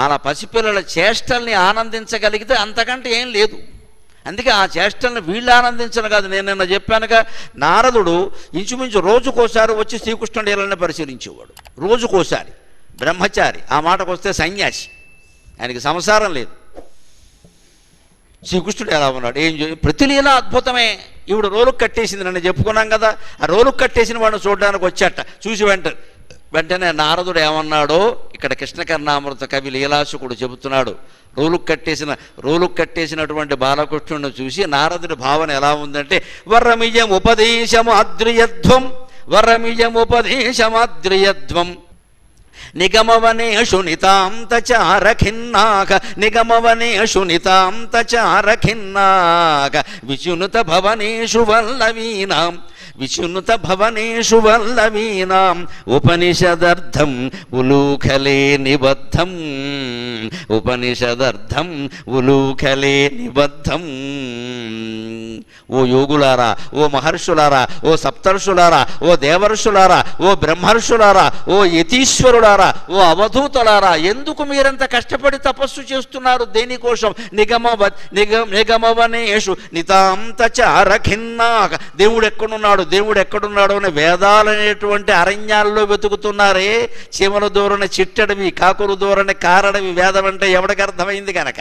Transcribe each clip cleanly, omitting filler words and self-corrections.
అలా పసిపిల్లల చేష్టల్ని ఆనందించగలిగితే అంతకంటే ఏం లేదు. అందుకే ఆ చేష్టల్ని వీళ్ళు ఆనందించను కాదు. నేను నిన్న చెప్పానుగా, నారదుడు ఇంచుమించు రోజుకోసారి వచ్చి శ్రీకృష్ణుడి లీలల్ని పరిశీలించేవాడు. రోజుకోసారి. బ్రహ్మచారి, ఆ మాటకు వస్తే సన్యాసి, ఆయనకి సంసారం లేదు. శ్రీకృష్ణుడు ఎలా ఉన్నాడు, ఏం ప్రతి లీల అద్భుతమే. ఇప్పుడు రోలుకు కట్టేసింది, నన్ను చెప్పుకున్నాం కదా, ఆ రోలుకు కట్టేసిన వాడిని చూడడానికి వచ్చాట. చూసి వెంటనే నారదుడు ఏమన్నాడో ఇక్కడ కృష్ణకర్ణామృత కవి లీలాసుకుడు చెబుతున్నాడు. రోలుకు కట్టేసినటువంటి బాలకృష్ణుడిని చూసి నారదుడి భావన ఎలా ఉందంటే, వరమియముపదేశమాద్రియధ్వం నిగమవనేషు నితాంతచారఖిన్నాక విచునుత భవనేషు వల్లవీనాం ఉపనిషదర్థం ఉలూఖలే నిబద్ధం ఓ యోగులారా, ఓ మహర్షులారా, ఓ సప్తర్షులారా, ఓ దేవర్షులారా, ఓ బ్రహ్మర్షులారా, ఓ యతీశ్వరులారా, ఓ అవధూతలారా, ఎందుకు మీరంత కష్టపడి తపస్సు చేస్తున్నారు? దేనికోసం? నిగమవనేషు నితాంతచారఖిన్నాక దేవుడు ఎక్కడున్నాడు అని వేదాలనేటువంటి అరణ్యాల్లో వెతుకుతున్నారే. చీమల దూరణ చిట్టడివి, కాకులు దూరణ కారడవి. వేదం అంటే ఎవడికి అర్థమైంది కనుక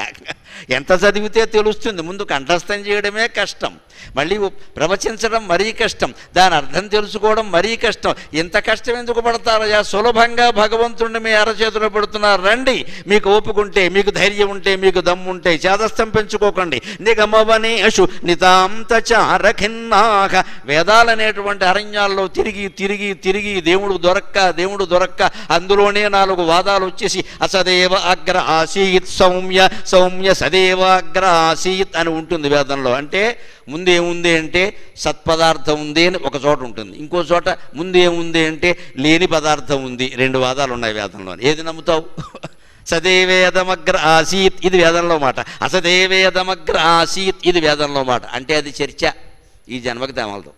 ఎంత చదివితే తెలుస్తుంది. ముందు కంఠస్థం చేయడమే కష్టం, మళ్ళీ ప్రవచించడం మరీ కష్టం, దాని అర్థం తెలుసుకోవడం మరీ కష్టం. ఇంత కష్టం ఎందుకు పడతారయ్యా? సులభంగా భగవంతుడిని మీ అరచేతిలో పెడుతున్నారు. రండి, మీకు ఓపుకుంటే, మీకు ధైర్యం ఉంటే, మీకు దమ్ముంటే చేదస్థం పెంచుకోకండి. నిగమవనేషు నితాంతచారఖిన్నాక వేదాలనేటువంటి అరణ్యాల్లో తిరిగి దేవుడు దొరక్క అందులోనే 4 వాదాలు వచ్చేసి అసదేవ అగ్ర ఆసీత్ సౌమ్య సదేవ అగ్ర ఆసీత్ అని ఉంటుంది వేదంలో. అంటే ముందేముంది అంటే సత్పదార్థం ఉంది అని ఒక చోట ఉంటుంది, ఇంకో చోట ముందేముంది అంటే లేని పదార్థం ఉంది. 2 వాదాలు ఉన్నాయి వేదంలో. ఏది నమ్ముతావు? సదేవేదమగ్ర ఆసీత్ ఇది వేదంలో మాట, అసదేవేదమగ్ర ఆసీత్ ఇది వేదంలో మాట. అంటే అది చర్చ ఈ జన్మకి తేమలతో.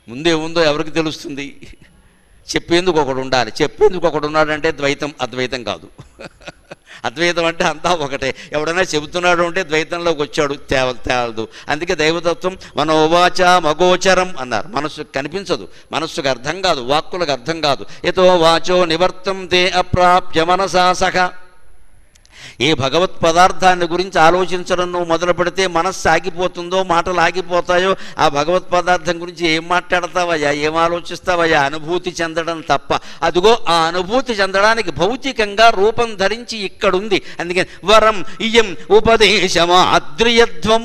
ముందేముందో ఎవరికి తెలుస్తుంది? చెప్పేందుకు ఒకడు ఉండాలి. చెప్పేందుకు ఒకడు ఉన్నాడంటే ద్వైతం, అద్వైతం కాదు. అద్వైతం అంటే అంతా ఒకటే. ఎవడైనా చెబుతున్నాడు అంటే ద్వైతంలోకి వచ్చాడు, తేలదు. అందుకే దైవతత్వం మనోవాచ మగోచరం అన్నారు. మనస్సుకు కనిపించదు, మనస్సుకు అర్థం కాదు, వాక్కులకు అర్థం కాదు. యతో వాచో నివర్తంతే అప్రాప్య మనసా సఖ. ఏ భగవత్ పదార్థాన్ని గురించి ఆలోచించడం నువ్వు మొదలు పెడితే మనస్సు ఆగిపోతుందో, మాటలు ఆగిపోతాయో, ఆ భగవత్ పదార్థం గురించి ఏం మాట్లాడతావయ్యా, ఏం ఆలోచిస్తావయ్యా? అనుభూతి చెందడం తప్ప. అదిగో ఆ అనుభూతి చెందడానికి భౌతికంగా రూపం ధరించి ఇక్కడుంది. అందుకని వరం ఇయం ఉపదేశమాద్రియధ్వం.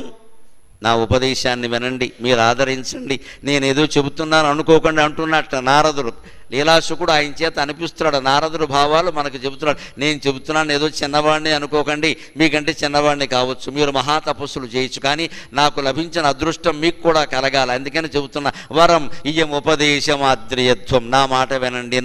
నా ఉపదేశాన్ని వినండి, మీరు ఆదరించండి, నేనేదో చెబుతున్నాను అనుకోకుండా అంటున్నట్ట నారదుడు. లీలాసుకుడు ఆయన చేత అనిపిస్తున్నాడు. నారదుడు భావాలు మనకు చెబుతున్నాడు. నేను చెబుతున్నాను ఏదో చిన్నవాడిని అనుకోకండి, మీకంటే చిన్నవాడిని కావచ్చు, మీరు మహాతపస్సులు చేయొచ్చు, కానీ నాకు లభించిన అదృష్టం మీకు కూడా కలగాలి. అందుకని చెబుతున్నా వరం ఇయం ఉపదేశమాద్రియత్వం. నా మాట వినండి,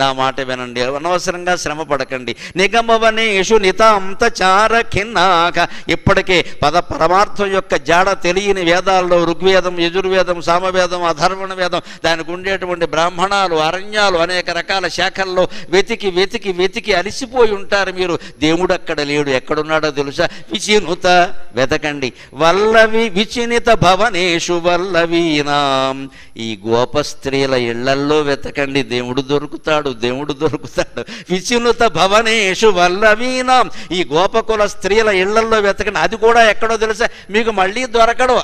అనవసరంగా శ్రమ పడకండి. నిగమవనేషు నితాంతచారఖిన్నాక. ఇప్పటికే పరమార్థం యొక్క జాడ తెలియని వేదాల్లో ఋగ్వేదం, యజుర్వేదం, సామవేదం, అధర్వణ వేదం, దానికి ఉండేటువంటి బ్రాహ్మణాలు, అరణ్యాలు, అనేక రకాల శాఖల్లో వెతికి అలిసిపోయి ఉంటారు మీరు. దేవుడు అక్కడ లేడు. ఎక్కడున్నాడో తెలుసా? విచినుత వెతకండి. విచినిత భవనేషు వల్లవీనాం. ఈ గోప స్త్రీల ఇళ్లల్లో వెతకండి, దేవుడు దొరుకుతాడు. విచినుత భవనేషు వల్లవీనాం. ఈ గోపకుల స్త్రీల ఇళ్లల్లో వెతకండి. అది కూడా ఎక్కడో తెలుసా? మీకు మళ్ళీ దొరకడు.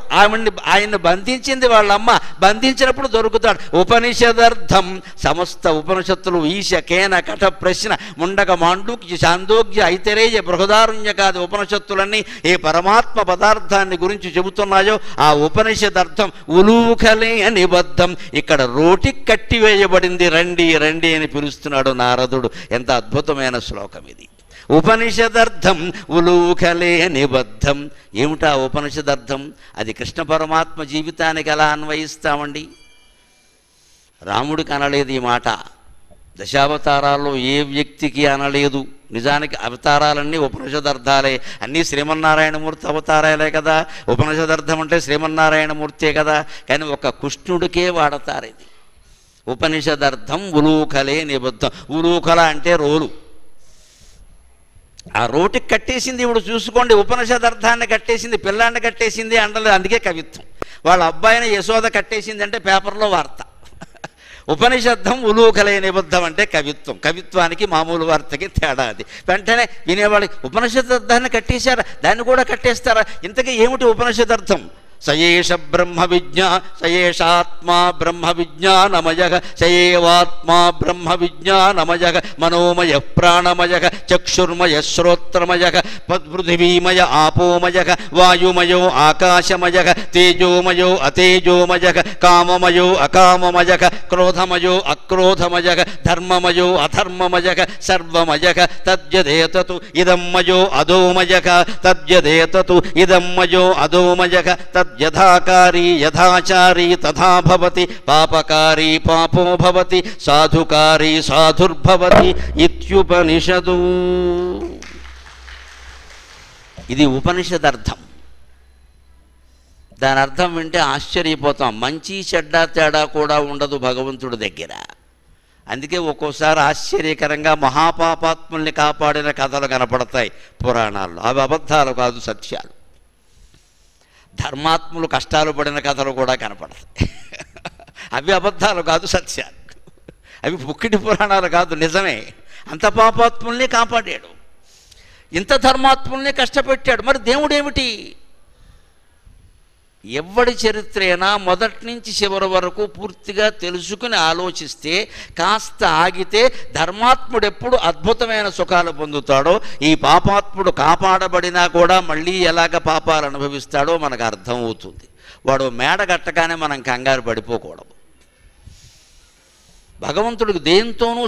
ఆయన్ని బంధించింది వాళ్ళమ్మ, బంధించినప్పుడు దొరుకుతాడు. ఉపనిషదర్థం. సమస్త ఉపనిషత్తులు ఈశ, కేన, కఠ, ప్రశ్న, ముండక, మాండూక్య, చాందోగ్య, ఐతరేయ, బృహదారణ్యకాది ఉపనిషత్తులన్నీ ఏ పరమాత్మ పదార్థాన్ని గురించి చెబుతున్నాయో ఆ ఉపనిషదర్థం ఉలూఖలే నిబద్ధం. ఇక్కడ రోటి కట్టివేయబడింది. రండి అని పిలుస్తున్నాడు నారదుడు. ఎంత అద్భుతమైన శ్లోకం ఇది. ఉపనిషదర్థం ఉలూఖలే నిబద్ధం. ఏమిటా ఉపనిషదర్థం? అది కృష్ణ పరమాత్మ జీవితానికి ఎలా అన్వయిస్తామండి? రాముడికి అనలేదు ఈ మాట, దశావతారాల్లో ఏ వ్యక్తికి అనలేదు. నిజానికి అవతారాలన్నీ ఉపనిషదర్థాలే, అన్నీ శ్రీమన్నారాయణమూర్తి అవతారాలే కదా. ఉపనిషదర్థం అంటే శ్రీమన్నారాయణమూర్తే కదా. కానీ ఒక కృష్ణుడికే వాడతారు ఇది. ఉపనిషదర్థం ఉలూఖలే నిబద్ధం. ఉలూఖల అంటే రోలు. ఆ రోటికి కట్టేసింది ఇప్పుడు చూసుకోండి, ఉపనిషదర్థాన్ని కట్టేసింది, పిల్లాన్ని కట్టేసింది అండలేదు, అందుకే కవిత్వం. వాళ్ళ అబ్బాయిని యశోద కట్టేసింది అంటే పేపర్లో వార్త. ఉపనిషద్ధం ఉలూకలే నిబద్ధం అంటే కవిత్వం. కవిత్వానికి మామూలు వార్తకి తేడా అది. వెంటనే వినేవాళ్ళకి ఉపనిషదర్థాన్ని కట్టేశారా, దాన్ని కూడా కట్టేస్తారా, ఇంతకీ ఏమిటి ఉపనిషదర్థం? సయేష బ్రహ్మ సయేషాత్మా బ్రహ్మ విజ్ఞానమయ సయేవాత్మా బ్రహ్మ విజ్ఞానమయ మనోమయ ప్రాణమయ చక్షుర్మయ శ్రోత్రమయ పృథివీమయ ఆపోమయ వాయుమయో ఆకాశమయ తేజోమయో అతేజోమయ కామమయో అకామమయ క్రోధమయో అక్రోధమయ ధర్మమయో అధర్మమయ సర్వమయ తద్యదేతతు ఇదం మయో అధోమయ తద్యదేతతు ఇదం మయో అధోమయ యథాకారీ యథాచారీ తథా భవతి పాపకారీ పాపో భవతి సాధుకారీ సాధుర్భవతి ఇత్యుపనిషదు. ఇది ఉపనిషదర్థం. దాని అర్థం వింటే ఆశ్చర్యపోతాం. మంచి చెడ్డ తేడా కూడా ఉండదు భగవంతుడి దగ్గర. అందుకే ఒక్కోసారి ఆశ్చర్యకరంగా మహాపాపాత్ముల్ని కాపాడిన కథలు కనపడతాయి పురాణాల్లో. అవి అబద్ధాలు కాదు, సత్యాలు. ధర్మాత్ములు కష్టాలు పడిన కథలు కూడా కనపడతాయి. అవి అబద్ధాలు కాదు, సత్యాలు. అవి పుక్కిటి పురాణాలు కాదు, నిజమే. అంత పాపాత్ముల్ని కాపాడాడు, ఇంత ధర్మాత్ముల్ని కష్టపెట్టాడు. మరి దేవుడు ఏమిటి? ఎవడి చరిత్ర అయినా మొదటి నుంచి చివరి వరకు పూర్తిగా తెలుసుకుని ఆలోచిస్తే, కాస్త ఆగితే ధర్మాత్ముడు ఎప్పుడు అద్భుతమైన సుఖాలు పొందుతాడో, ఈ పాపాత్ముడు కాపాడబడినా కూడా మళ్ళీ ఎలాగ పాపాలు అనుభవిస్తాడో మనకు అర్థమవుతుంది. వాడు మేడ కట్టగానే మనం కంగారు పడిపోకూడదు. భగవంతుడికి దేంతోనూ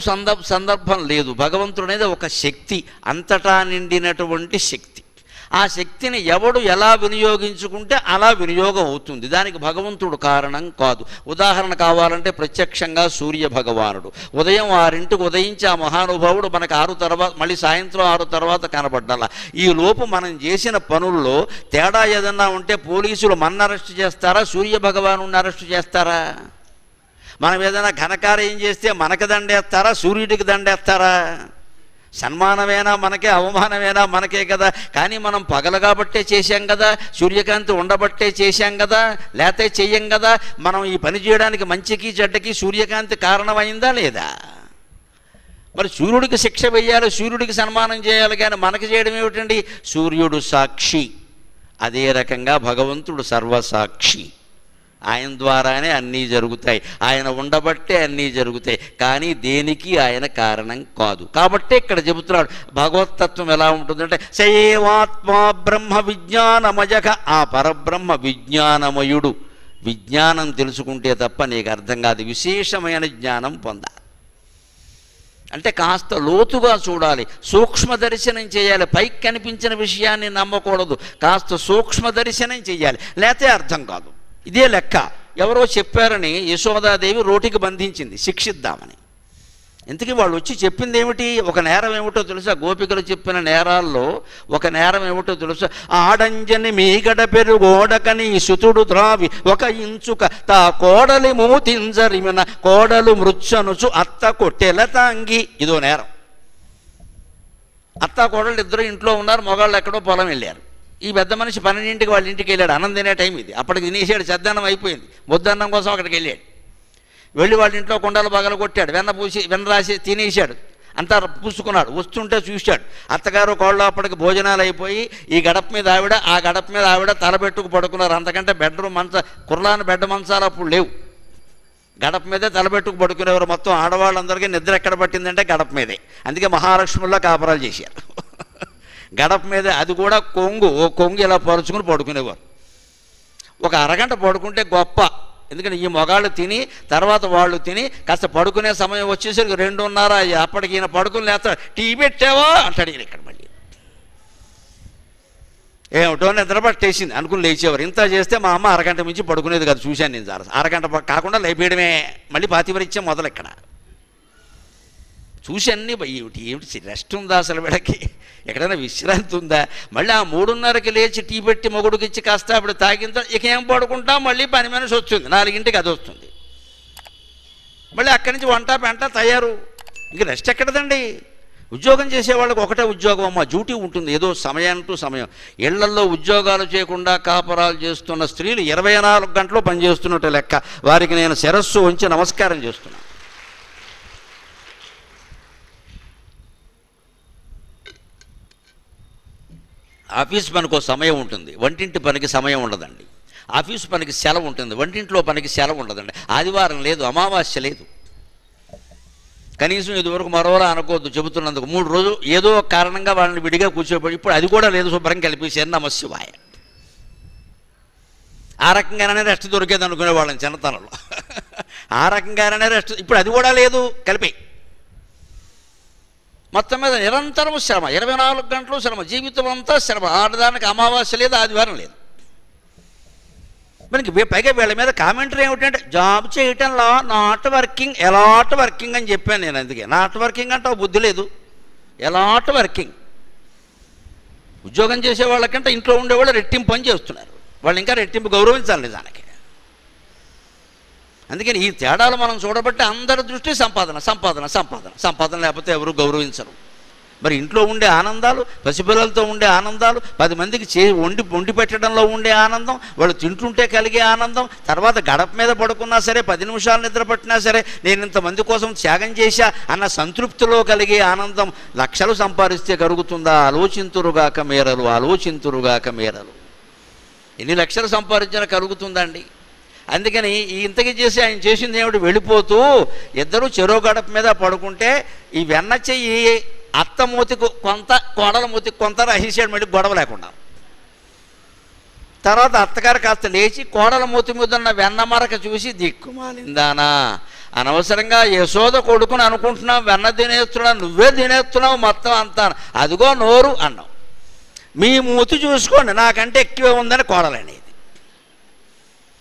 సందర్భం లేదు. భగవంతుడు అనేది ఒక శక్తి, అంతటా నిండినటువంటి శక్తి. ఆ శక్తిని ఎవడు ఎలా వినియోగించుకుంటే అలా వినియోగం అవుతుంది. దానికి భగవంతుడు కారణం కాదు. ఉదాహరణ కావాలంటే ప్రత్యక్షంగా సూర్య భగవానుడు ఉదయం 6ంటికి ఉదయించి ఆ మహానుభావుడు మనకు 6 తర్వాత మళ్ళీ సాయంత్రం 6 తర్వాత కనబడ్డాల. ఈ లోపు మనం చేసిన పనుల్లో తేడా ఏదన్నా ఉంటే పోలీసులు మన అరెస్ట్ చేస్తారా, సూర్య భగవాను అరెస్ట్ చేస్తారా? మనం ఏదైనా ఘనకార్యం చేస్తే మనకు దండేస్తారా, సూర్యుడికి దండేస్తారా? సన్మానమేనా మనకే, అవమానమేనా మనకే కదా. కానీ మనం పగలు కాబట్టే చేశాం కదా, సూర్యకాంతి ఉండబట్టే చేశాం కదా, లేతే చెయ్యం కదా. మనం ఈ పని చేయడానికి మంచికి చెడ్డకి సూర్యకాంతి కారణమైందా లేదా? మరి సూర్యుడికి శిక్ష వేయాలి, సూర్యుడికి సన్మానం చేయాలి, కానీ మనకి చేయడం ఏమిటండి? సూర్యుడు సాక్షి. అదే రకంగా భగవంతుడు సర్వసాక్షి. ఆయన ద్వారానే అన్నీ జరుగుతాయి, ఆయన ఉండబట్టే అన్నీ జరుగుతాయి. కానీ దేనికి ఆయన కారణం కాదు. కాబట్టే ఇక్కడ చెబుతున్నాడు భగవత్తత్వం ఎలా ఉంటుందంటే సయేవాత్మా బ్రహ్మ విజ్ఞానమయక. ఆ పరబ్రహ్మ విజ్ఞానమయుడు. విజ్ఞానం తెలుసుకుంటే తప్ప నీకు అర్థం కాదు. విశేషమైన జ్ఞానం పొందాలి అంటే కాస్త లోతుగా చూడాలి, సూక్ష్మ దర్శనం చేయాలి. పైకి కనిపించిన విషయాన్ని నమ్మకూడదు, కాస్త సూక్ష్మ దర్శనం చేయాలి, లేతే అర్థం కాదు. ఇదే లెక్క. ఎవరో చెప్పారని యశోదాదేవి రోటికి బంధించింది శిక్షిద్దామని. ఇంతకీ వాళ్ళు వచ్చి చెప్పింది ఏమిటి? ఒక నేరం ఏమిటో తెలుసా? గోపికలు చెప్పిన నేరాల్లో ఒక నేరం ఏమిటో తెలుసా? ఆడంజని మీగడ పెరుగోడకని సుతుడు ద్రావి ఒక ఇంచుక తా కోడలి మూతింజరిమిన కోడలు మృత్సనుచు అత్త కొట్టెల తాంగి. ఇదో నేరం. అత్త కోడలు ఇద్దరు ఇంట్లో ఉన్నారు, మగాళ్ళు ఎక్కడో పొలం వెళ్ళారు. ఈ పెద్ద మనిషి 12ంటికి వాళ్ళ ఇంటికి వెళ్ళాడు. అన్నం తినే టైం ఇది. అప్పటికి తినేసాడు, చద్దన్నం అయిపోయింది. ముద్దన్నం కోసం అక్కడికి వెళ్ళాడు. వెళ్ళి వాళ్ళ ఇంట్లో కుండలు బగలు కొట్టాడు, వెన్న రాసి తినేసాడు, అంతా పూసుకున్నాడు. వస్తుంటే చూశాడు అత్తగారు కోళ్ళు. అప్పటికి భోజనాలు అయిపోయి ఈ గడప మీద ఆవిడ, ఆ గడప మీద ఆవిడ తలబెట్టుకు పడుకున్నారు. అంతకంటే బెడ్రూమ్ కుర్రాని బెడ్ మంచాలు అప్పుడు లేవు. గడప మీదే తలబెట్టుకు పడుకునేవారు. మొత్తం ఆడవాళ్ళందరికీ నిద్ర ఎక్కడ పట్టిందంటే గడప మీదే. అందుకే మహాలక్ష్ముల్లో కాపురాలు చేశారు గడప మీదే. అది కూడా కొంగు ఇలా పరుచుకుని పడుకునేవారు. ఒక అరగంట పడుకుంటే గొప్ప. ఎందుకంటే ఈ మొగాళ్ళు తిని తర్వాత వాళ్ళు తిని కాస్త పడుకునే సమయం వచ్చేసరికి 2:30. అప్పటికి ఈయన పడుకుని లేస్తాడు. టీ పెట్టావా అంటాడు ఈయన. ఇక్కడ మళ్ళీ ఏమిటో నిద్ర పట్టేసింది అనుకుని లేచేవారు. ఇంత చేస్తే మా అమ్మ అరగంట మించి పడుకునేది కాదు. చూశాను నేను సార్. అరగంట కాకుండా లేపేయడమే. మళ్ళీ పాతివరిచ్చే మొదలు. ఇక్కడ చూసి అన్నీ ఏమిటి రెస్ట్ ఉందా అసలు? వీళ్ళకి ఎక్కడైనా విశ్రాంతి ఉందా? మళ్ళీ ఆ 3:30కి లేచి టీ పెట్టి మొగుడికి ఇచ్చి కాస్త అప్పుడు తాగిన ఇక ఏం పడుకుంటాం? మళ్ళీ పని మనిషి వస్తుంది, 4ంటికి అది వస్తుంది. మళ్ళీ అక్కడి నుంచి వంట పెంట తయారు. ఇంక రెస్ట్ ఎక్కడదండి? ఉద్యోగం చేసేవాళ్ళకి ఒకటే ఉద్యోగం అమ్మ, డ్యూటీ ఉంటుంది, ఏదో సమయం టు సమయం. ఇళ్లల్లో ఉద్యోగాలు చేయకుండా కాపరాలు చేస్తున్న స్త్రీలు 24 గంటలు పనిచేస్తున్నట్టు లెక్క. వారికి నేను శిరస్సు ఉంచి నమస్కారం చేస్తున్నాను. ఆఫీస్ పనికి సమయం ఉంటుంది, వంటింటి పనికి సమయం ఉండదండి. ఆఫీసు పనికి సెలవు ఉంటుంది, వంటింట్లో పనికి సెలవు ఉండదండి. ఆదివారం లేదు, అమావాస్య లేదు. కనీసం ఇదివరకు మరోలా అనుకోవద్దు చెబుతున్నందుకు. 3 రోజులు ఏదో కారణంగా వాళ్ళని విడిగా కూర్చోబడి, ఇప్పుడు అది కూడా లేదు, శుభ్రం కలిపేసారు, నమశివాయ. ఆ రకంగానే రెస్ట్ దొరికేది అనుకునే వాళ్ళని చిన్నతనంలో. ఆ రకంగానే రెస్ట్, ఇప్పుడు అది కూడా లేదు, కలిపి. మొత్తం మీద నిరంతరం శ్రమ, 24 గంటలు శ్రమ, జీవితం అంతా శ్రమ. ఆడదానికి అమావాస్య లేదు, ఆదివారం లేదు. మనకి పైగా వీళ్ళ మీద కామెంటరీ ఏమిటంటే, జాబ్ చేయటంలో నాట్ వర్కింగ్, ఎలాట్ వర్కింగ్ అని చెప్పాను నేను. అందుకే నాట్ వర్కింగ్ అంటే బుద్ధి లేదు, ఎలాట్ వర్కింగ్. ఉద్యోగం చేసే వాళ్ళకంటే ఇంట్లో ఉండేవాళ్ళు రెట్టింపు పని చేస్తున్నారు, వాళ్ళు ఇంకా రెట్టింపు గౌరవించాలి నిజానికి. అందుకని ఈ తేడాలు మనం చూడబట్టి అందరి దృష్టి సంపాదన సంపాదన సంపాదన సంపాదన, లేకపోతే ఎవరు గౌరవించరు. మరి ఇంట్లో ఉండే ఆనందాలు, పసిపిల్లలతో ఉండే ఆనందాలు, 10 మందికి వండి పెట్టడంలో ఉండే ఆనందం, వాళ్ళు తింటుంటే కలిగే ఆనందం, తర్వాత గడప మీద పడుకున్నా సరే 10 నిమిషాలు నిద్ర పట్టినా సరే నేను ఇంతమంది కోసం త్యాగం చేశా అన్న సంతృప్తిలో కలిగే ఆనందం లక్షలు సంపాదిస్తే కలుగుతుందా? ఆలోచింతురుగాక మేరలు, ఆలోచింతురుగాక మేరలు. ఎన్ని లక్షలు సంపాదించినా కలుగుతుందండి. అందుకని ఇంతకీ చేసి ఆయన చేసింది ఏమిటి, వెళ్ళిపోతూ ఇద్దరు చెరో గడప మీద పడుకుంటే ఈ వెన్న చెయ్యి అత్త మూతికి కొంత, కోడల మూతికి కొంత రహస్యాడు, మళ్ళీ గొడవ లేకుండా. తర్వాత అత్తగారు కాస్త లేచి కోడల మూతి మీద ఉన్న వెన్న మరక చూసి, దిక్కుమాలిందానా, అనవసరంగా యశోద కొడుకుని అనుకుంటున్నావు, వెన్న తినేస్తున్నావు, నువ్వే తినేస్తున్నావు మొత్తం అంతా, అదిగో నోరు అన్నావు, మీ మూతి చూసుకోండి నాకంటే ఎక్కువే ఉందని కోడలనేది.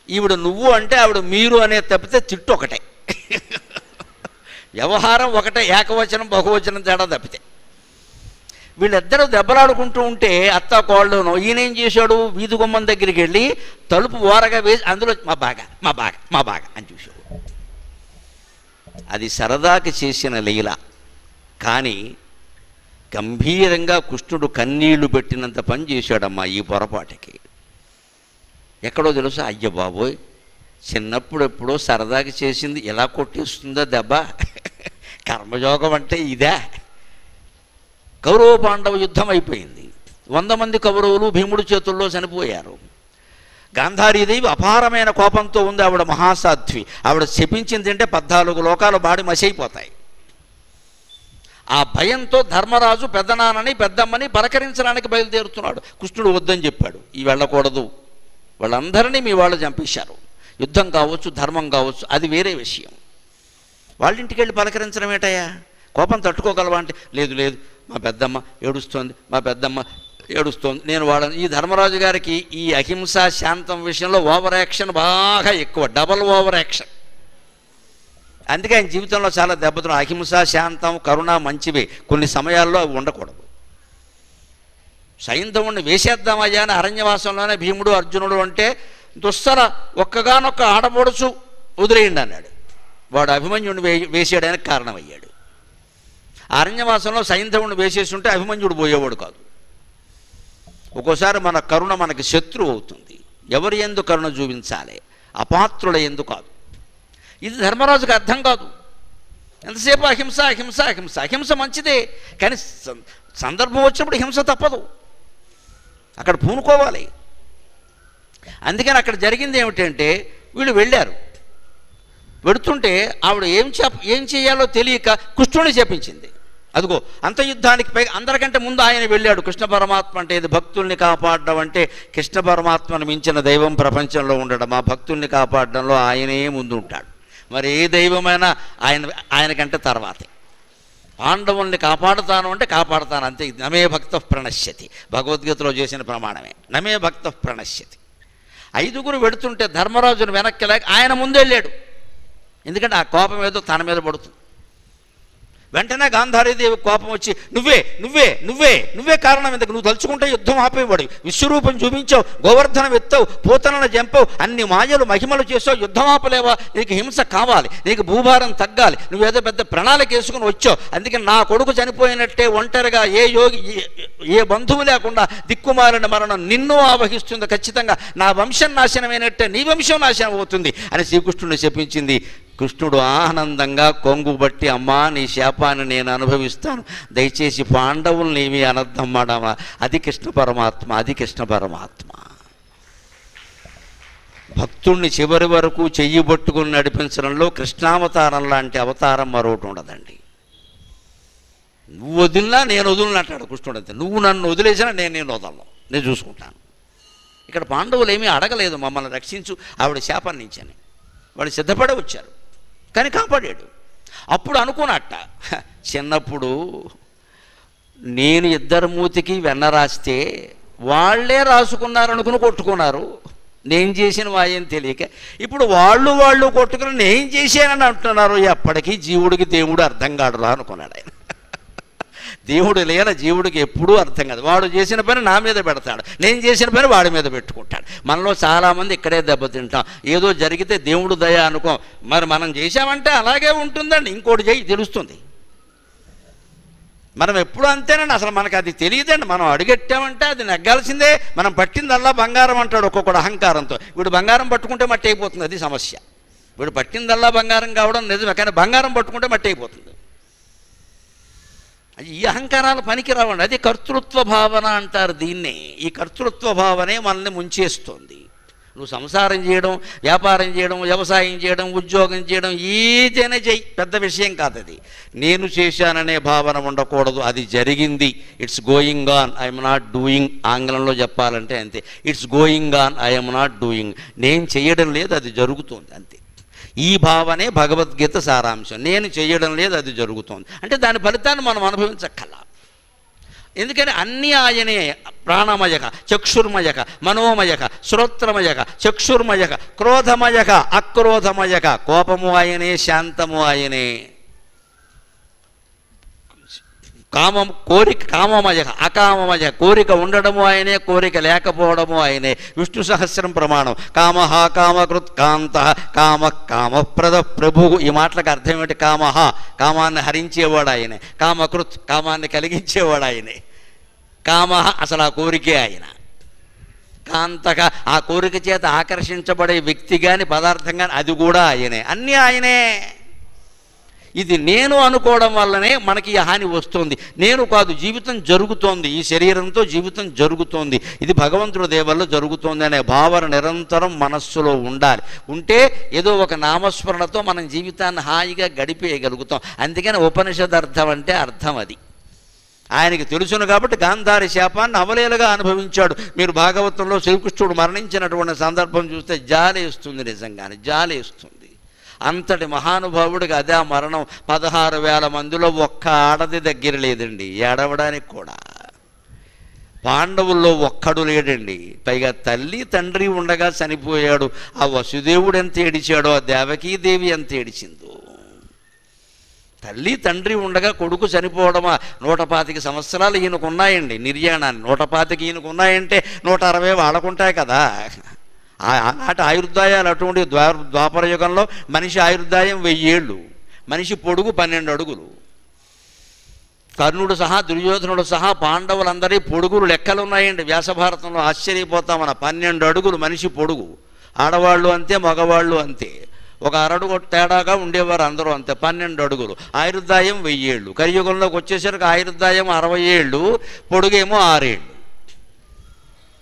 ఈవిడ నువ్వు అంటే ఆవిడ మీరు అనే తప్పితే తిట్టు ఒకటే, వ్యవహారం ఒకటే, ఏకవచనం బహువచనం తేడా తప్పితే. వీళ్ళిద్దరూ దెబ్బలాడుకుంటూ ఉంటే అత్త కోళ్ళను, ఈయనేం చేశాడు, వీధి గుమ్మం దగ్గరికి వెళ్ళి తలుపు ఓరగా వేసి అందులో మా బాగా మా బాగా మా బాగా అని చూశాడు. అది సరదాకి చేసిన లీల, కానీ గంభీరంగా కృష్ణుడు కన్నీళ్లు పెట్టినంత పని చేశాడమ్మా ఈ పొరపాటుకి. ఎక్కడో తెలుసా, అయ్య బాబోయ్, చిన్నప్పుడు ఎప్పుడో సరదాకి చేసింది ఎలా కొట్టేస్తుందో దెబ్బ, కర్మయోగం అంటే ఇదే. కౌరవ పాండవ యుద్ధం అయిపోయింది, 100 మంది కౌరవులు భీముడి చేతుల్లో చనిపోయారు. గాంధారీదేవి అపారమైన కోపంతో ఉంది, ఆవిడ మహాసాధ్వి. ఆవిడ శపించింది అంటే 14 లోకాలు బాడి మసైపోతాయి. ఆ భయంతో ధర్మరాజు పెద్దనాన్నని పెద్దమ్మని పలకరించడానికి బయలుదేరుతున్నాడు. కృష్ణుడు వద్దని చెప్పాడు, ఈ వెళ్ళకూడదు, వాళ్ళందరినీ మీ వాళ్ళు చంపేశారు, యుద్ధం కావచ్చు ధర్మం కావచ్చు అది వేరే విషయం, వాళ్ళింటికి వెళ్ళి పలకరించడం ఏటయ్యా, కోపం తట్టుకోగలవా అంటే, లేదు లేదు మా పెద్దమ్మ ఏడుస్తోంది, మా పెద్దమ్మ ఏడుస్తోంది, నేను వాళ్ళని. ఈ ధర్మరాజు గారికి ఈ అహింస శాంతం విషయంలో ఓవర్ యాక్షన్ బాగా ఎక్కువ, డబల్ ఓవర్ యాక్షన్. అందుకే ఆయన జీవితంలో చాలా దెబ్బతిన్నాడు. అహింస శాంతం కరుణ మంచివే, కొన్ని సమయాల్లో అవి ఉండకూడదు. సైంధవుణ్ణి వేసేద్దామయ్యా అని అరణ్యవాసంలోనే భీముడు అర్జునుడు అంటే, దుస్సర ఒక్కగానొక్క ఆడపడుచు వదిలేయండి అన్నాడు. వాడు అభిమన్యుడిని వేసేయడానికి కారణమయ్యాడు. అరణ్యవాసంలో సైంధవుణ్ణి వేసేసి ఉంటే అభిమన్యుడు పోయేవాడు కాదు. ఒక్కోసారి మన కరుణ మనకి శత్రువు అవుతుంది. ఎవరి యందు కరుణ చూపించాలి, అపాత్రుల యందు కాదు. ఇది ధర్మరాజుకి అర్థం కాదు. ఎంతసేపు అహింస అహింస అహింస. అహింస మంచిదే, కానీ సందర్భం వచ్చినప్పుడు హింస తప్పదు, అక్కడ పూనుకోవాలి. అందుకని అక్కడ జరిగింది ఏమిటంటే, వీళ్ళు వెళ్ళారు, వెడుతుంటే ఆవిడ ఏం చేయాలో తెలియక కృష్ణుడిని చెప్పించింది. అదిగో అంత యుద్ధానికి పైగా అందరికంటే ముందు ఆయన వెళ్ళాడు. కృష్ణ పరమాత్మ అంటే ఇది, భక్తుల్ని కాపాడడం అంటే కృష్ణ పరమాత్మను మించిన దైవం ప్రపంచంలో ఉండడం. ఆ భక్తుల్ని కాపాడడంలో ఆయనే ముందు ఉంటాడు. మరి ఏ దైవమైనా ఆయనకంటే తర్వాతే. పాండవుల్ని కాపాడుతాను అంటే కాపాడుతాను అంతే. నమే భక్త ప్రణశ్యతి, భగవద్గీతలో చేసిన ప్రమాణమే, నమే భక్త ప్రణశ్యతి. 5గురు వెడుతుంటే ధర్మరాజును వెనక్కి లేక ఆయన ముందు వెళ్ళాడు. ఎందుకంటే ఆ కోపం ఏదో తన మీద పడుతుంది. వెంటనే గాంధారీదేవి కోపం వచ్చి నువ్వే నువ్వే నువ్వే నువ్వే కారణం, ఎందుకు నువ్వు తలుచుకుంటే యుద్ధం ఆపేవాడు, విశ్వరూపం చూపించావు, గోవర్ధనం ఎత్తావు, పూతనను జంపావు, అన్ని మాయలు మహిమలు చేసావు, యుద్ధం ఆపలేవా? నీకు హింస కావాలి, నీకు భూభారం తగ్గాలి, నువ్వేదో పెద్ద ప్రణాళిక వేసుకుని వచ్చావు. అందుకని నా కొడుకు చనిపోయినట్టే ఒంటరిగా ఏ యోగి ఏ బంధువు లేకుండా దిక్కుమాలిన మరణం నిన్ను ఆవహిస్తుంది, ఖచ్చితంగా నా వంశం నాశనమైనట్టే నీ వంశం నాశనం అవుతుంది అని శ్రీకృష్ణుడు చెప్పించింది. కృష్ణుడు ఆనందంగా కొంగుబట్టి అమ్మా నీ శాపాన్ని నేను అనుభవిస్తాను, దయచేసి పాండవుల్ని ఏమీ అనద్దమ్మాడమా. అది కృష్ణ పరమాత్మ, అది కృష్ణ పరమాత్మ. భక్తుణ్ణి చివరి వరకు చెయ్యి పట్టుకుని నడిపించడంలో కృష్ణావతారం లాంటి అవతారం మరొకటి ఉండదండి. నువ్వు వదిలినా నేను వదిలిన అంటాడు కృష్ణుడు. అంతే, నువ్వు నన్ను వదిలేసినా నేను వదలను, నేను చూసుకుంటాను. ఇక్కడ పాండవులు ఏమీ అడగలేదు మమ్మల్ని రక్షించు ఆవిడ శాపం నుంచి అని. వాళ్ళు సిద్ధపడే వచ్చారు, కానీ కాపాడాడు. అప్పుడు అనుకున్నట్ట, చిన్నప్పుడు నేను ఇద్దరు మూతికి వెన్న రాస్తే వాళ్ళే రాసుకున్నారనుకుని కొట్టుకున్నారు, నేను చేసిన వాయేం తెలియక. ఇప్పుడు వాళ్ళు కొట్టుకుని నేను చేశానని అంటున్నారు. ఎప్పటికీ జీవుడికి దేవుడు అర్థం కాడురా అనుకున్నాడు ఆయన. దేవుడు లేన జీవుడికి ఎప్పుడూ అర్థం కాదు. వాడు చేసిన పని నా మీద పెడతాడు, నేను చేసిన పని వాడి మీద పెట్టుకుంటాడు. మనలో చాలామంది ఇక్కడే దెబ్బతింటాం. ఏదో జరిగితే దేవుడు దయ అనుకో, మరి మనం చేసామంటే అలాగే ఉంటుందండి, ఇంకోటి చేయి తెలుస్తుంది. మనం ఎప్పుడు అంతేనండి, అసలు మనకు అది తెలియదండి. మనం అడుగెట్టామంటే అది నెగ్గాల్సిందే. మనం పట్టిందల్లా బంగారం అంటాడు ఒక్కొక్కడు అహంకారంతో. వీడు బంగారం పట్టుకుంటే మట్టి అయిపోతుంది, అది సమస్య. వీడు పట్టిందల్లా బంగారం కావడం నిజమే, కానీ బంగారం పట్టుకుంటే మట్టి అయిపోతుంది. ఈ అహంకారాలు పనికి రావండి. అది కర్తృత్వ భావన అంటారు దీన్నే. ఈ కర్తృత్వ భావనే మనల్ని ముంచేస్తుంది. నువ్వు సంసారం చేయడం, వ్యాపారం చేయడం, వ్యవసాయం చేయడం, ఉద్యోగం చేయడం ఏదైనా చెయ్యి, పెద్ద విషయం కాదు అది. నేను చేశాననే భావన ఉండకూడదు. అది జరిగింది, it's going on, I'm not doing. ఆంగ్లంలో చెప్పాలంటే అంతే, it's going on, I'm not doing. నేను చేయడం లేదు, అది జరుగుతుంది, అంతే. ఈ భావనే భగవద్గీత సారాంశం. నేను చేయడం లేదు, అది జరుగుతోంది అంటే దాని ఫలితాన్ని మనం అనుభవించక్కల. ఎందుకని అన్నీ ఆయనే. ప్రాణమయక, చక్షుర్మయక, మనోమయక, శ్రోత్రమయక, చక్షుర్మయక, క్రోధమయక, అక్రోధమయక. కోపము ఆయనే, శాంతము ఆయనే. కామం కోరిక కామమయక, అకామమయ. కోరిక ఉండడము ఆయనే, కోరిక లేకపోవడము ఆయనే. విష్ణు సహస్రం ప్రమాణం. కామః కామకృత్ కాంత, కామ కామప్రద ప్రభు. ఈ మాటలకు అర్థం ఏమిటి? కామః కామాన్ని హరించేవాడు ఆయనే, కామకృత్ కామాన్ని కలిగించేవాడు ఆయనే, కామః అసలు ఆ కోరికే ఆయన, కాంతక ఆ కోరిక చేత ఆకర్షించబడే వ్యక్తి కానీ పదార్థం కానీ అది కూడా ఆయనే. అన్నీ ఆయనే. ఇది నేను అనుకోవడం వల్లనే మనకి ఈ హాని వస్తుంది. నేను కాదు, జీవితం జరుగుతోంది, ఈ శరీరంతో జీవితం జరుగుతోంది, ఇది భగవంతుడి దయ వల్ల జరుగుతోంది అనే భావన నిరంతరం మనస్సులో ఉండాలి. ఉంటే ఏదో ఒక నామస్మరణతో మనం జీవితాన్ని హాయిగా గడిపేయగలుగుతాం. అందుకని ఉపనిషదర్థం అంటే అర్థం అది. ఆయనకి తెలుసును కాబట్టి గాంధారి శాపాన్ని అవలేలుగా అనుభవించాడు. మీరు భాగవతంలో శ్రీకృష్ణుడు మరణించినటువంటి సందర్భం చూస్తే జాలేస్తుంది, నిజంగానే జాలేస్తుంది. అంతటి మహానుభావుడికి అదే ఆ మరణం. 16,000 మందిలో ఒక్క ఆడది దగ్గర లేదండి ఏడవడానికి కూడా. పాండవుల్లో ఒక్కడు లేడండి. పైగా తల్లి తండ్రి ఉండగా చనిపోయాడు. ఆ వసుదేవుడు ఎంత ఏడిచాడో, ఆ దేవకీదేవి ఎంత ఏడిచిందో. తల్లి తండ్రి ఉండగా కొడుకు చనిపోవడమా? 125 సంవత్సరాలు ఈయనకున్నాయండి నిర్యాణాన్ని. 125 ఈయనకున్నాయంటే 160 వాళ్ళకుంటాయి కదా. ఆనాటి ఆయుర్దాయాలు అటువంటి. ద్వాపర యుగంలో మనిషి ఆయుర్దాయం 1000 ఏళ్ళు, మనిషి పొడుగు 12 అడుగులు. కర్ణుడు సహా, దుర్యోధనుడు సహా పాండవులందరి పొడుగులు లెక్కలు ఉన్నాయండి వ్యాసభారతంలో. ఆశ్చర్యపోతాం మన. 12 అడుగులు మనిషి పొడుగు. ఆడవాళ్ళు అంతే, మగవాళ్ళు అంతే. ఒక అరడుగు తేడాగా ఉండేవారు అందరూ అంతే. 12 అడుగులు. ఆయుర్దాయం 1000 ఏళ్ళు. కలియుగంలోకి వచ్చేసరికి ఆయుర్దాయం 60 ఏళ్ళు, పొడుగేమో 6 ఏళ్ళు.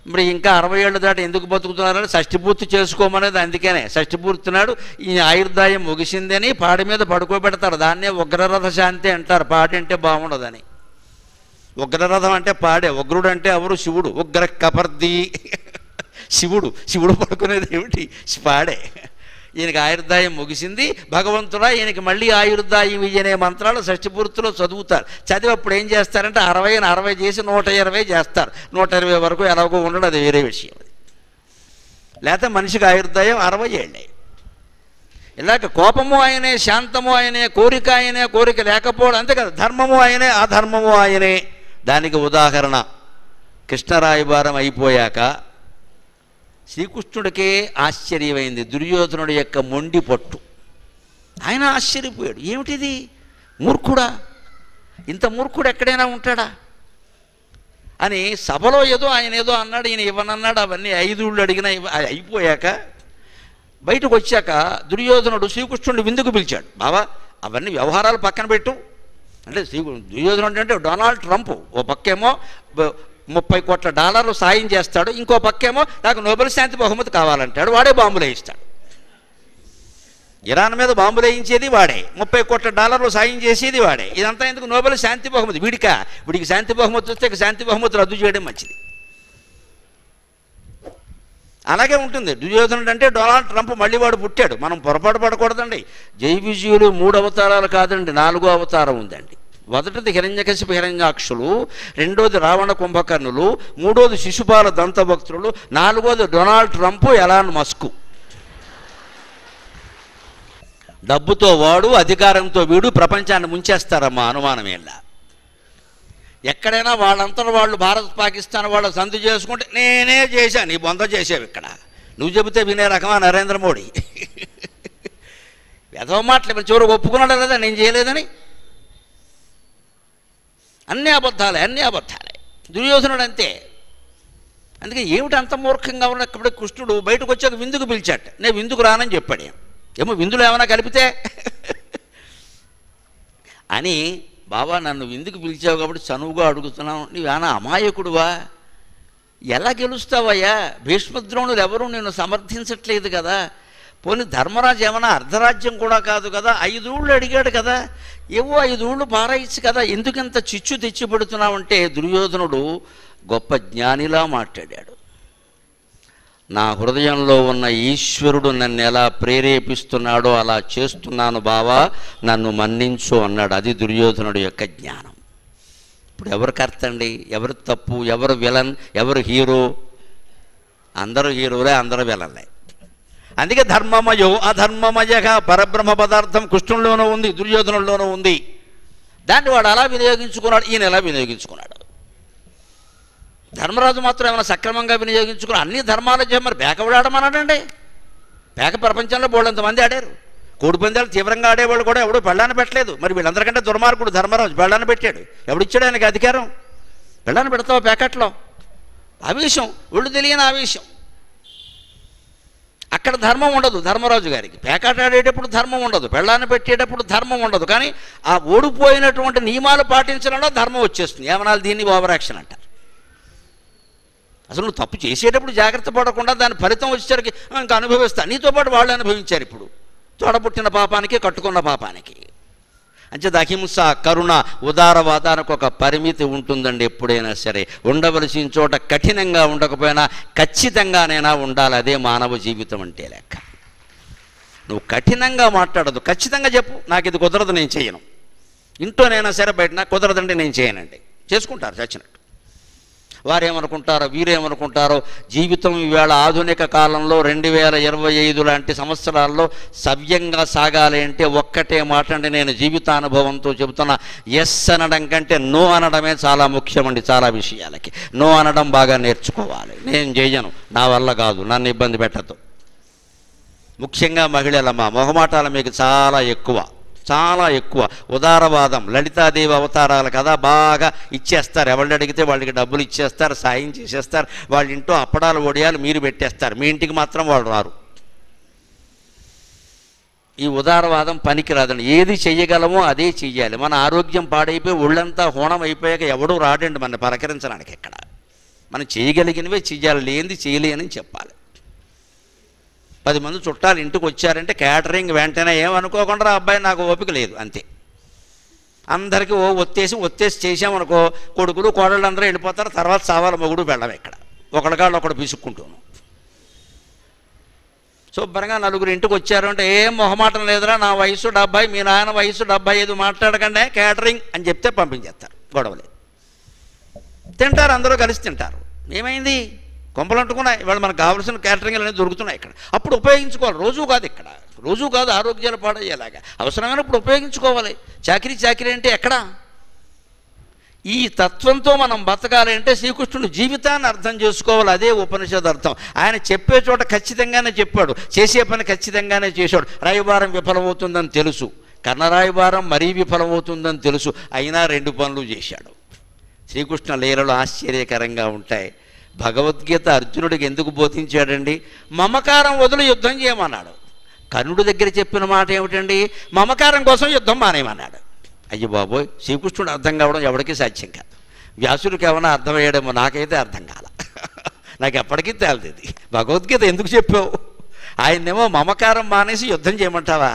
మరి ఇంకా 60 ఏళ్ళు దాటి ఎందుకు బతుకుతున్నారని షష్ఠిపూర్తి చేసుకోమనేది అందుకనే. షష్ఠిపూర్తి నాడు ఈ ఆయుర్దాయం ముగిసిందని పాడి మీద పడుకోబెడతారు. దాన్నే ఉగ్రరథ శాంతి అంటారు. పాడి అంటే బాగుండదని. ఉగ్రరథం అంటే పాడే. ఉగ్రుడు అంటే ఎవరు? శివుడు. ఉగ్ర కపర్ది శివుడు. శివుడు పడుకునేది ఏమిటి? పాడే. ఈయనకి ఆయుర్దాయం ముగిసింది. భగవంతుడా ఈయనకి మళ్ళీ ఆయుర్దాయం ఇయ్యనే మంత్రాలు షష్ఠిపూర్తిలో చదువుతారు. చదివప్పుడు ఏం చేస్తారంటే 60 చేసి 120 చేస్తారు. 120 వరకు ఎలాగో ఉండడం అది వేరే విషయం. లేకపోతే మనిషికి ఆయుర్దాయం 60 ఏళ్ళే. ఇలాగ కోపము ఆయనే, శాంతము ఆయనే, కోరిక ఆయనే, కోరిక లేకపోవడం అంతే కదా, ధర్మము ఆయనే, అధర్మము ఆయనే. దానికి ఉదాహరణ కృష్ణరాయబారం అయిపోయాక శ్రీకృష్ణుడికే ఆశ్చర్యమైంది దుర్యోధనుడి యొక్క మొండి పట్టు. ఆయన ఆశ్చర్యపోయాడు, ఏమిటిది, మూర్ఖుడా, ఇంత మూర్ఖుడు ఎక్కడైనా ఉంటాడా అని. సభలో ఆయన ఏదో అన్నాడు, ఈయన ఇవ్వనన్నాడు, అవన్నీ 5 ఊళ్ళు అడిగినా అయిపోయాక బయటకు వచ్చాక దుర్యోధనుడు శ్రీకృష్ణుడిని విందుకు పిలిచాడు. బావా అవన్నీ వ్యవహారాలు పక్కన పెట్టు అంటే, దుర్యోధనుడు అంటే డొనాల్డ్ ట్రంప్, ఓ పక్కేమో $30 కోట్ల సాయం చేస్తాడు, ఇంకో పక్కేమో నాకు నోబెల్ శాంతి బహుమతి కావాలంటాడు, వాడే బాంబులు వేయిస్తాడు. ఇరాన్ మీద బాంబులు వేయించేది వాడే, $30 కోట్ల సాయం చేసేది వాడే. ఇదంతా ఎందుకు, నోబెల్ శాంతి బహుమతి. వీడికి శాంతి బహుమతి వస్తే శాంతి బహుమతి రద్దు చేయడం మంచిది. అలాగే ఉంటుంది. దుర్యోధనుడు అంటే డొనాల్డ్ ట్రంప్, మళ్ళీ వాడు పుట్టాడు. మనం పొరపాటు పడకూడదండి. జై విజయులు 3 అవతారాలు కాదండి, 4వ అవతారం ఉందండి. మొదటిది హిరణ్యకశిప హిరణ్యాక్షులు, రెండోది రావణ కుంభకర్ణులు, మూడోది శిశుపాల దంతభక్తులు, 4వది డొనాల్డ్ ట్రంప్, ఎలాన్ మస్క్. డబ్బుతో వాడు, అధికారంతో వీడు ప్రపంచాన్ని ముంచేస్తారమ్మా, అనుమానమేలా. ఎక్కడైనా వాళ్ళంతా వాళ్ళు భారత్ పాకిస్తాన్ వాళ్ళు సంధి చేసుకుంటే నేనే చేశాను, నీ బొంద చేసావు ఇక్కడ, నువ్వు చెబితే వినే రకమా నరేంద్ర మోడీ. ఏదో మాటలు చివరికి ఒప్పుకున్నాడు కదా నేను చేయలేదని. అన్నీ అబద్ధాలే. దుర్యోధనుడు అంతే. అందుకే ఏమిటి అంత మూర్ఖంగా ఉన్నప్పుడు కృష్ణుడు బయటకు వచ్చాక విందుకు పిలిచాట. నేను విందుకు రానని చెప్పాడు. ఏమో విందులో ఏమైనా కలిపితే అని, బాబా నన్ను విందుకు పిలిచావు కాబట్టి చనువుగా అడుగుతున్నావు, నీవేనా అమాయకుడువా, ఎలా గెలుస్తావయ్యా, భీష్మద్రోణులు ఎవరూ నేను సమర్థించట్లేదు కదా, పోనీ ధర్మరాజు ఏమైనా అర్ధరాజ్యం కూడా కాదు కదా, 5 ఊళ్ళు అడిగాడు కదా, ఏవో 5 ఊళ్ళు పారాయిచ్చు కదా, ఎందుకంత చిచ్చు తెచ్చిపెడుతున్నావంటే దుర్యోధనుడు గొప్ప జ్ఞానిలా మాట్లాడాడు. నా హృదయంలో ఉన్న ఈశ్వరుడు నన్ను ఎలా ప్రేరేపిస్తున్నాడో అలా చేస్తున్నాను బావా, నన్ను మన్నించు అన్నాడు. అది దుర్యోధనుడు యొక్క జ్ఞానం. ఇప్పుడు ఎవరు కర్త అండి, ఎవరు తప్పు, ఎవరు విలన్, ఎవరు హీరో? అందరూ హీరోలే, అందరూ విలన్లే. అందుకే ధర్మమయో అధర్మమయగా పరబ్రహ్మ పదార్థం కృష్ణుల్లోనూ ఉంది, దుర్యోధనుల్లోనూ ఉంది. దాన్ని వాడు అలా వినియోగించుకున్నాడు, ఈయన ఎలా వినియోగించుకున్నాడు. ధర్మరాజు మాత్రం ఏమైనా సక్రమంగా వినియోగించుకుని అన్ని ధర్మాలు మరి పేకవాడు ఆడమన్నాడండి. పేక ప్రపంచంలో బోళ్ళంతమంది ఆడారు. కోడిపందాలు తీవ్రంగా ఆడేవాళ్ళు కూడా ఎవడో పెళ్ళాన్ని పెట్టలేదు. మరి వీళ్ళందరికంటే దుర్మార్గుడు ధర్మరాజు పెళ్ళాన్ని పెట్టాడు. ఎవడిచ్చాడు ఆయనకి అధికారం? పెళ్ళాన్ని పెడతావు పేకట్లో, ఆవేశం, ఒళ్ళు తెలియని ఆవేశం. అక్కడ ధర్మం ఉండదు ధర్మరాజు గారికి. పేకాట ఆడేటప్పుడు ధర్మం ఉండదు, పెళ్ళాన్ని పెట్టేటప్పుడు ధర్మం ఉండదు. కానీ ఆ ఓడిపోయినటువంటి నియమాలు పాటించడంలో ధర్మం వచ్చేస్తుంది. ఏమనాలి దీన్ని? ఓవర్ యాక్షన్ అంటారు. అసలు నువ్వు తప్పు చేసేటప్పుడు జాగ్రత్త పడకుండా దాని ఫలితం వచ్చేసరికి ఇంకా అనుభవిస్తా, నీతో పాటు వాళ్ళు అనుభవించారు. ఇప్పుడు తోడబుట్టిన పాపానికి, కట్టుకున్న పాపానికి. అంచేత అహింస, కరుణ, ఉదారవాదానికి ఒక పరిమితి ఉంటుందండి. ఎప్పుడైనా సరే ఉండవలసిన చోట కఠినంగా ఉండకపోయినా ఖచ్చితంగానైనా ఉండాలి. అదే మానవ జీవితం అంటే లెక్క. నువ్వు కఠినంగా మాట్లాడదు, ఖచ్చితంగా చెప్పు, నాకు ఇది కుదరదు, నేను చేయను. ఇంట్లోనైనా సరే బయట నాకు కుదరదంటే నేను చేయనండి. చేసుకుంటారు చచ్చినట్టు. వారేమనుకుంటారో వీరేమనుకుంటారో. జీవితం ఈవేళ ఆధునిక కాలంలో 2025 లాంటి సంవత్సరాల్లో సవ్యంగా సాగాలి అంటే ఒక్కటే మాట అండి, నేను జీవితానుభవంతో చెబుతున్నా. ఎస్ అనడం కంటే నో అనడమే చాలా ముఖ్యమండి. చాలా విషయాలకి నో అనడం బాగా నేర్చుకోవాలి. నేను చేయను, నా వల్ల కాదు, నన్ను ఇబ్బంది పెట్టద్దు. ముఖ్యంగా మహిళలమ్మ మొహమాటాలు మీకు చాలా ఎక్కువ. ఉదారవాదం, లలితాదేవి అవతారాలు కదా, బాగా ఇచ్చేస్తారు. ఎవరిని అడిగితే వాళ్ళకి డబ్బులు ఇచ్చేస్తారు, సాయం చేసేస్తారు. వాళ్ళ ఇంట్లో అప్పడాలు వడియాలు మీరు పెట్టేస్తారు, మీ ఇంటికి మాత్రం వాళ్ళు రారు. ఈ ఉదారవాదం పనికిరాదండి. ఏది చెయ్యగలమో అదే చెయ్యాలి. మన ఆరోగ్యం పాడైపోయి ఒళ్ళంతా హోణం అయిపోయాక ఎవడూ రాడండి మన పలకరించడానికి. ఎక్కడ మనం చేయగలిగినవే చెయ్యాలి, లేనిది చేయలేనని చెప్పాలి. 10 మంది చుట్టాలు ఇంటికి వచ్చారంటే క్యాటరింగ్ వెంటనే ఏమనుకోకుండా అబ్బాయి నాకు ఓపిక లేదు అంతే. అందరికీ ఒత్తేసి చేసామనుకో, కొడుకులు కోడళ్ళు అందరూ వెళ్ళిపోతారు. తర్వాత సావాల మొగుడు వెళ్ళం. ఇక్కడ ఒకడికాళ్ళు ఒకడు పిసుక్కుంటాను. శుభ్రంగా 9 ఇంటికి వచ్చారు అంటే ఏం మొహమాటం లేదురా, నా వయసు 70, మీ నాయన వయసు 75, మాట్లాడకండి క్యాటరింగ్ అని చెప్తే పంపించేస్తారు. గొడవలేదు. తింటారు, అందరూ కలిసి తింటారు. ఏమైంది? కొంపలు అంటుకున్నాయి. ఇవాళ మనకు కావాల్సిన క్యాటరింగ్లు అనేవి దొరుకుతున్నాయి ఇక్కడ. అప్పుడు ఉపయోగించుకోవాలి, రోజు కాదు. ఇక్కడ రోజు కాదు ఆరోగ్యాలు పాడయ్యేలాగా, అవసరమైనప్పుడు ఉపయోగించుకోవాలి. చాకిరీ అంటే ఎక్కడా? ఈ తత్వంతో మనం బతకాలి అంటే శ్రీకృష్ణుడు జీవితాన్ని అర్థం చేసుకోవాలి. అదే ఉపనిషద్ అర్థం. ఆయన చెప్పే చోట ఖచ్చితంగానే చెప్పాడు, చేసే పని ఖచ్చితంగానే చేశాడు. రాయబారం విఫలమవుతుందని తెలుసు, కర్ణరాయబారం మరీ విఫలమవుతుందని తెలుసు, అయినా 2 పనులు చేశాడు. శ్రీకృష్ణ లీలలు ఆశ్చర్యకరంగా ఉంటాయి. భగవద్గీత అర్జునుడికి ఎందుకు బోధించాడండి? మమకారం వదిలి యుద్ధం చేయమన్నాడు. కర్ణుడి దగ్గర చెప్పిన మాట ఏమిటండి? మమకారం కోసం యుద్ధం మానేయమన్నాడు. అయ్యో బాబోయ్, శ్రీకృష్ణుడు అర్థం కావడం ఎవరికీ సాధ్యం కాదు. వ్యాసుడికి ఏమైనా అర్థమయ్యాడేమో, నాకైతే అర్థం కాల. నాకు ఎప్పటికీ తేలది భగవద్గీత ఎందుకు చెప్పావు? ఆయన్నేమో మమకారం మానేసి యుద్ధం చేయమంటావా?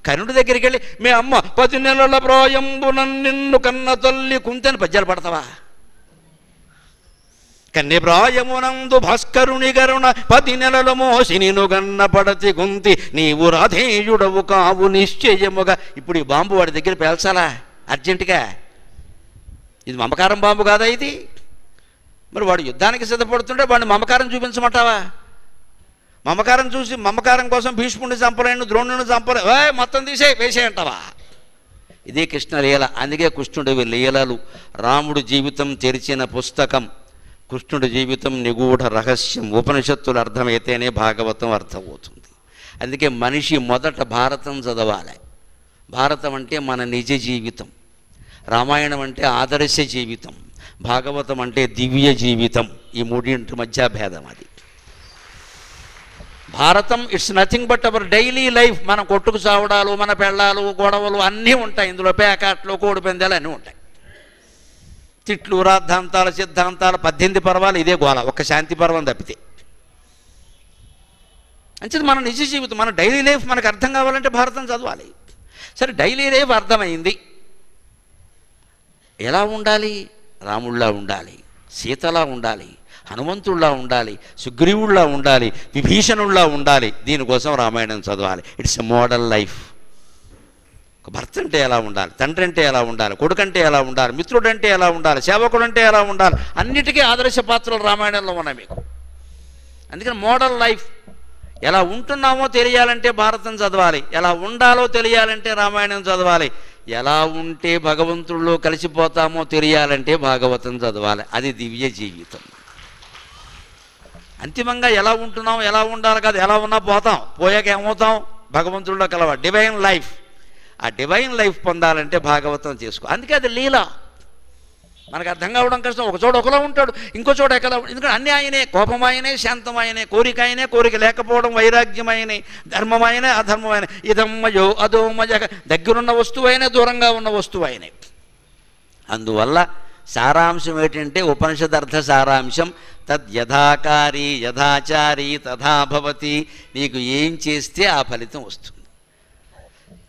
కర్ణుడి దగ్గరికి వెళ్ళి మీ అమ్మ 10 నెలల ప్రాయంబున నిన్ను కన్న తల్లి కుంతని పద్యాలు పడతావా? కన్య ప్రాయమునందు భాస్కరుని గరుణ 10 నెలల మోసి నిన్ను గన్న పడతి గుంతి నీవు రాధేయుడవు కావు నిశ్చయముగా. ఇప్పుడు ఈ బాంబు వాడి దగ్గర పేల్చాలా అర్జెంటుగా? ఇది మమకారం బాంబు కాదా ఇది? మరి వాడు యుద్ధానికి సిద్ధపడుతుంటే వాడిని మమకారం చూపించమంటావా? మమకారం చూసి మమకారం కోసం భీష్ముడిని చంపలేను, ద్రోణుని చంపలే, మొత్తం వేసేయంటావా? ఇదే కృష్ణ లీల. అందుకే కృష్ణుడివి లీలలు. రాముడు జీవితం తెరిచిన పుస్తకం, కృష్ణుడి జీవితం నిగూఢ రహస్యం. ఉపనిషత్తులు అర్థమైతేనే భాగవతం అర్థమవుతుంది. అందుకే మనిషి మొదట భారతం చదవాలి. భారతం అంటే మన నిజ జీవితం, రామాయణం అంటే ఆదర్శ జీవితం, భాగవతం అంటే దివ్య జీవితం. ఈ మూడింటి మధ్య భేదం అది. Bharatam it's nothing but our daily life. మన కొట్టుకు చావడాలు, మన పెళ్ళాలు, గొడవలు అన్నీ ఉంటాయి ఇందులో. పేకాట్లు, కోడి పందాలు అన్నీ ఉంటాయి. తిట్లు, రాద్ధాంతాలు, సిద్ధాంతాలు, 18 పర్వాలు ఇదే గోల, ఒక్క శాంతి పర్వం తప్పితే. అంచేది మన నిజ జీవితం, మన డైలీ లైఫ్ మనకు అర్థం కావాలంటే భారతం చదవాలి. సరే, డైలీ లైఫ్ అర్థమైంది. ఎలా ఉండాలి? రాముళ్ళా ఉండాలి, సీతలా ఉండాలి, హనుమంతుడిలా ఉండాలి, సుగ్రీవుడిలా ఉండాలి, విభీషణుడిలా ఉండాలి. దీనికోసం రామాయణం చదవాలి. It's a model life. భర్త అంటే ఎలా ఉండాలి, తండ్రి అంటే ఎలా ఉండాలి, కొడుకు అంటే ఎలా ఉండాలి, మిత్రుడు అంటే ఎలా ఉండాలి, సేవకుడు అంటే ఎలా ఉండాలి, అన్నిటికీ ఆదర్శ పాత్రలు రామాయణంలో ఉన్నాయి మీకు. అందుకని మోడల్ లైఫ్. ఎలా ఉంటున్నామో తెలియాలంటే భారతం చదవాలి, ఎలా ఉండాలో తెలియాలంటే రామాయణం చదవాలి, ఎలా ఉంటే భగవంతుడిలో కలిసిపోతామో తెలియాలంటే భాగవతం చదవాలి. అది దివ్య జీవితం. అంతిమంగా ఎలా ఉంటున్నాం, ఎలా ఉండాలి కాదు, ఎలా ఉన్నా పోతాం, పోయాక ఏమవుతాం? భగవంతుడిలో కలవ డివైన్ లైఫ్. ఆ డివైన్ లైఫ్ పొందాలంటే భాగవతం చేసుకో. అందుకే అది లీల. మనకు అర్థం కావడం కష్టం. ఒక చోట ఒకలా ఉంటాడు, ఇంకో చోట ఒకలా. ఎందుకంటే అన్నీ ఆయనే. కోపం ఆయనే, శాంతం ఆయనే, కోరిక ఆయనే, కోరిక లేకపోవడం వైరాగ్యం ఆయనే, ధర్మం ఆయనే, అధర్మం ఆయనే, ఇదమ్మయో అదోమయ. దగ్గరున్న వస్తువు అయినే, దూరంగా ఉన్న వస్తువు ఆయనే. అందువల్ల సారాంశం ఏంటంటే ఉపనిషదర్థ సారాంశం తద్ యథాకారి యథాచారి తథా భవతి. నీకు ఏం చేస్తే ఆ ఫలితం వస్తుంది.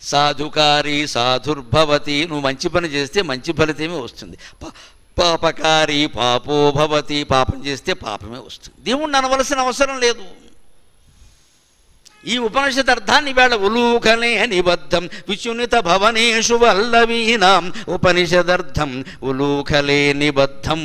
సాధుకారి సాధుర్భవతి. నువ్వు మంచి పని చేస్తే మంచి ఫలితమే వస్తుంది. పాపకారి పాపో భవతి. పాపం చేస్తే పాపమే వస్తుంది. దేవుణ్ణి అనవలసిన అవసరం లేదు. ఈ ఉపనిషత్ అర్థాన్ని వేళ ఉలూకలే నిబద్ధం విచునిత భవనేషు వల్లవీనాం ఉపనిషదర్థం ఉలూకలే నిబద్ధం.